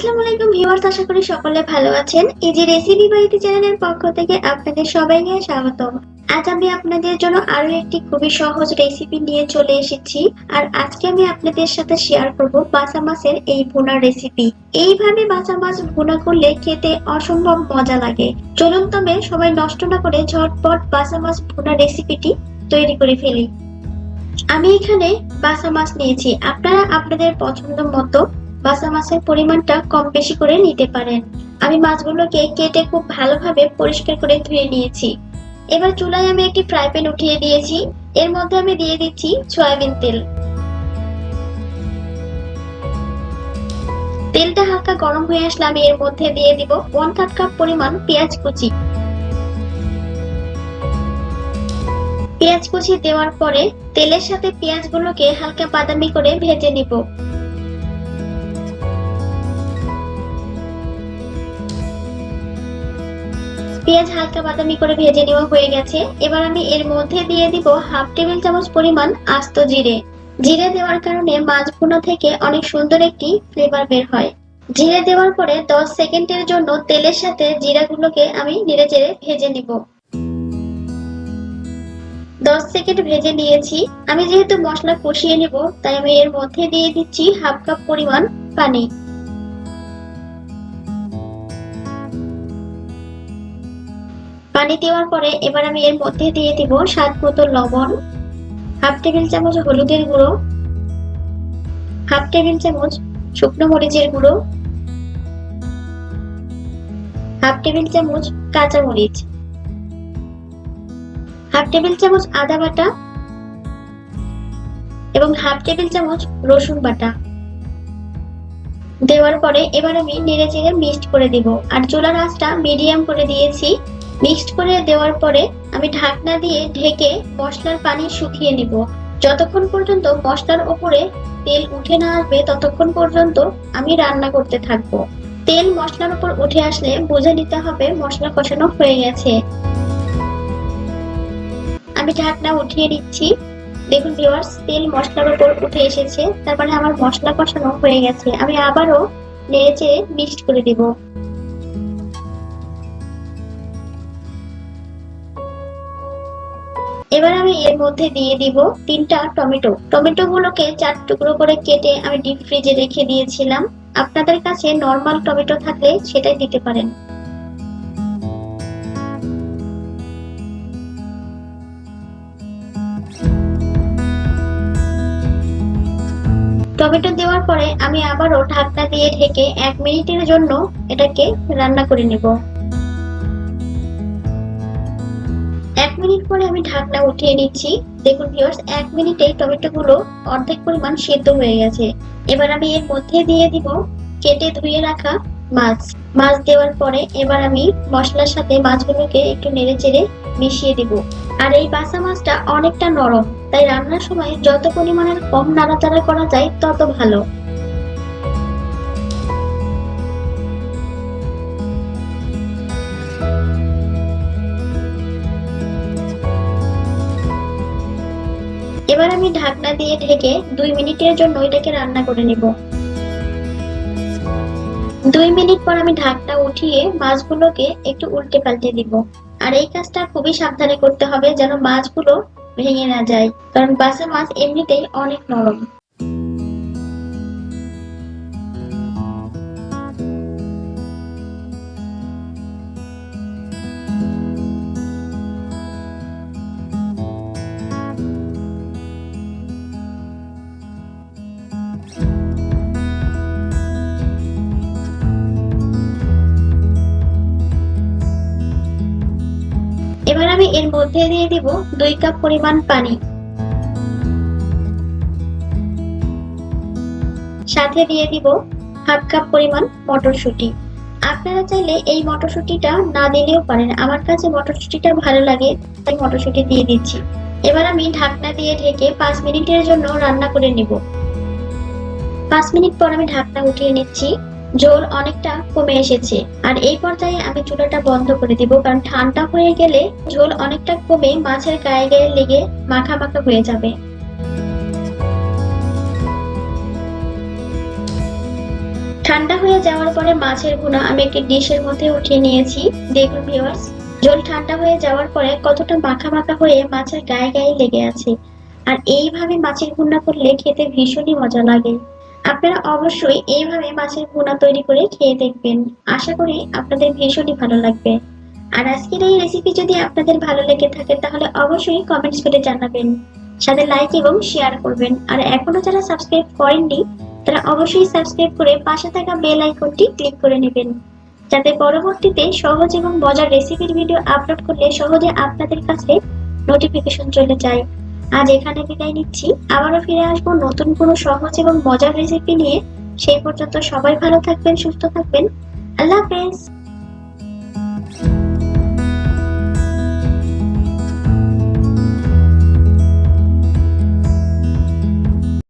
আসসালামু আলাইকুম ভিউয়ার্স, আশা করি সকলে ভালো আছেন। এই যে রেসিপি বাড়িতে চ্যানেলের পক্ষ থেকে আপনাদের সবাইকে স্বাগতম। আজ আমি আপনাদের জন্য আরো একটি খুবই সহজ রেসিপি নিয়ে চলে এসেছি। আর আজকে আমি আপনাদের সাথে শেয়ার করব বাসা মাছের এই ভুনা রেসিপি। এইভাবে বাসা মাছ ভুনা করলে খেতে অসম্ভব মজা লাগে। চলুন তবে সবাই নষ্ট না করে ঝটপট বাসা মাছ ভুনা রেসিপিটি তৈরি করে ফেলি। আমি এখানে বাসা মাছ নিয়েছি, আপনারা আপনাদের পছন্দ মতো বাসা মাছের পরিমাণটা কম বেশি করে নিতে পারেন। আমি মাছগুলোকে কেটে খুব ভালোভাবে পরিষ্কার করে ধুয়ে নিয়েছি। এবার চুলায় আমি একটি ফ্রাই প্যান উঠিয়ে দিয়েছি। এর মধ্যে আমি দিয়ে দিচ্ছি সয়াবিন তেল। তেলটা হালকা গরম হয়ে আসলে আমি এর মধ্যে দিয়ে দিব 1/3 কাপ পরিমাণ পেঁয়াজ কুচি। পেঁয়াজ কুচি দেওয়ার পরে তেলের সাথে পেঁয়াজগুলোকে হালকা বাদামি করে ভেজে নিব। পেঁয়াজ হালকা বাদামি করে ভেজে নেওয়া হয়ে গেছে। এবার আমি এর মধ্যে দিয়ে দিব 1/2 টেবিল চামচ পরিমাণ আস্ত জিরে। জিরে দেওয়ার কারণে মাছ ভুনা থেকে অনেক সুন্দর একটি ফ্লেভার বের হয়। জিরে দেওয়ার পরে 10 সেকেন্ডের জন্য তেলের সাথে জিরাগুলোকে আমি নেড়েচেড়ে ভেজে নিব। 10 সেকেন্ড ভেজে নিয়েছি। আমি যেহেতু মশলা কষিয়ে নিব, তাই আমি এর মধ্যে দিয়ে দিচ্ছি 1/2 কাপ পরিমাণ পানি। পানি দেওয়ার পরে এবার আমি এর মধ্যে দিয়ে দিব স্বাদ মতো লবণ, 1/2 টেবিল চামচ হলুদের গুঁড়ো, 1/2 টেবিল চামচ শুকনো মরিচের গুঁড়ো, 1/2 টেবিল চামচ কাঁচা মরিচ, 1/2 টেবিল চামচ আদা বাটা এবং 1/2 টেবিল চামচ রসুন বাটা দেওয়ার পরে এবার আমি নেড়েচেড়ে মিক্সড করে দিব। আর চুলার আঁচটা মিডিয়াম করে দিয়েছি। মিক্সড করে দেওয়ার পরে আমি ঢাকনা দিয়ে ঢেকে মশলার পানি শুকিয়ে নিব। যতক্ষণ পর্যন্ত মশলার উপরে তেল উঠে না আসবে ততক্ষণ পর্যন্ত আমি রান্না করতে থাকবো। তেল মশলার উপর উঠে আসলে বুঝে নিতে হবে মশলা কষানো হয়ে গেছে। আমি ঢাকনা উঠিয়ে নিচ্ছি। দেখুন ভিউয়ার্স, তেল মশলার উপর উঠে এসেছে, তার মানে আমার মশলা কষানো হয়ে গেছে। আমি আবারও নেড়েচেড়ে মিক্সড করে দিব। এবার আমি এর মধ্যে দিয়ে দিব 3টা টমেটো। টমেটো গুলোকে 4 টুকরো করে কেটে আমি ডিপ ফ্রিজে রেখে দিয়েছিলাম। আপনাদের কাছে নরমাল টমেটো থাকলে সেটাই দিতে পারেন। টমেটো দেওয়ার পরে আমি আবারও ঢাকনা দিয়ে ঢেকে 1 মিনিটের জন্য এটাকে রান্না করে নেব। 1 মিনিট পরে আমি ঢাকনা উঠিয়ে নিচ্ছি। দেখুন ভিউয়ার্স, 1 মিনিটেই টমেটো গুলো অর্ধেক পরিমাণ সেদ্ধ হয়ে গেছে। এবার আমি এর মধ্যে দিয়ে দিব কেটে ধুয়ে রাখা মাছ। মাছ দেওয়ার পরে এবার আমি মশলার সাথে মাছগুলোকে একটু নেড়েচেড়ে মিশিয়ে দিব। আর এই বাসা মাছটা অনেকটা নরম, তাই রান্নার সময় যত পরিমাণের কম নাড়াচাড়া করা যায় তত ভালো। এবার আমি ঢাকনা দিয়ে ঢেকে 2 মিনিটের জন্য এটাকে রান্না করে নেব। 2 মিনিট পর আমি ঢাকনা উঠিয়ে মাছগুলোকে একটু উল্টে পাল্টে দিব। আর এই কাজটা খুবই সাবধানে করতে হবে যেন মাছগুলো ভেঙে না যায়, কারণ বাসা মাছ এমনিতেই অনেক নরম। এবার আমি এর মধ্যে দিয়ে দিব 2 কাপ পরিমাণ পানি, সাথে দিয়ে দিব 1/2 কাপ পরিমাণ মটরশুঁটি। আপনারা চাইলে এই মটরশুঁটিটা না দিলেও পারেন, আমার কাছে মটরশুঁটিটা ভালো লাগে তাই মটরশুঁটি দিয়ে দিচ্ছি। এবার আমি ঢাকনা দিয়ে ঢেকে 5 মিনিটের জন্য রান্না করে নিব। 5 মিনিট পর আমি ঢাকনা উঠিয়ে নিচ্ছি। ঝোল অনেকটা কমে এসেছে। আর এই পর্যায়ে আমি চুলাটা বন্ধ করে দিব, কারণ ঠান্ডা হয়ে গেলে ঝোল অনেকটা কমে মাছের গায়ে গায়ে লেগে মাখা মাখা হয়ে যাবে। ঠান্ডা হয়ে যাওয়ার পরে মাছের ভুনা আমি একটি ডিশের মধ্যে উঠিয়ে নিয়েছি। দেখুন ভিউয়ার্স, জল ঠান্ডা হয়ে যাওয়ার পরে কতটা মাখা মাখা হয়ে মাছের গায়ে গায়ে লেগে আছে। আর এইভাবে মাছের ভুনা করলে খেতে ভীষণই মজা লাগে। আপনারা অবশ্যই এইভাবে মাছের ভুনা তৈরি করে খেয়ে দেখবেন। আশা করি আপনাদের ভীষণই ভালো লাগবে। আর আজকের এই রেসিপি যদি আপনাদের ভালো লেগে থাকে তাহলে অবশ্যই কমেন্টস করে জানাবেন, সাথে লাইক এবং শেয়ার করবেন। আর এখনো যারা সাবস্ক্রাইব করেননি তারা অবশ্যই সাবস্ক্রাইব করে পাশে থাকা বেল আইকনটি ক্লিক করে নেবেন, যাতে পরবর্তীতে সহজ এবং মজার রেসিপির ভিডিও আপলোড করলে সহজে আপনাদের কাছে নোটিফিকেশন চলে যায়। আজ এখানে বিদায় নিচ্ছি, আবারও ফিরে আসবো নতুন কোনো সহজ এবং মজার রেসিপি নিয়ে। সেই পর্যন্ত সবাই ভালো থাকবেন, সুস্থ থাকবেন। আল্লাহ হাফেজ।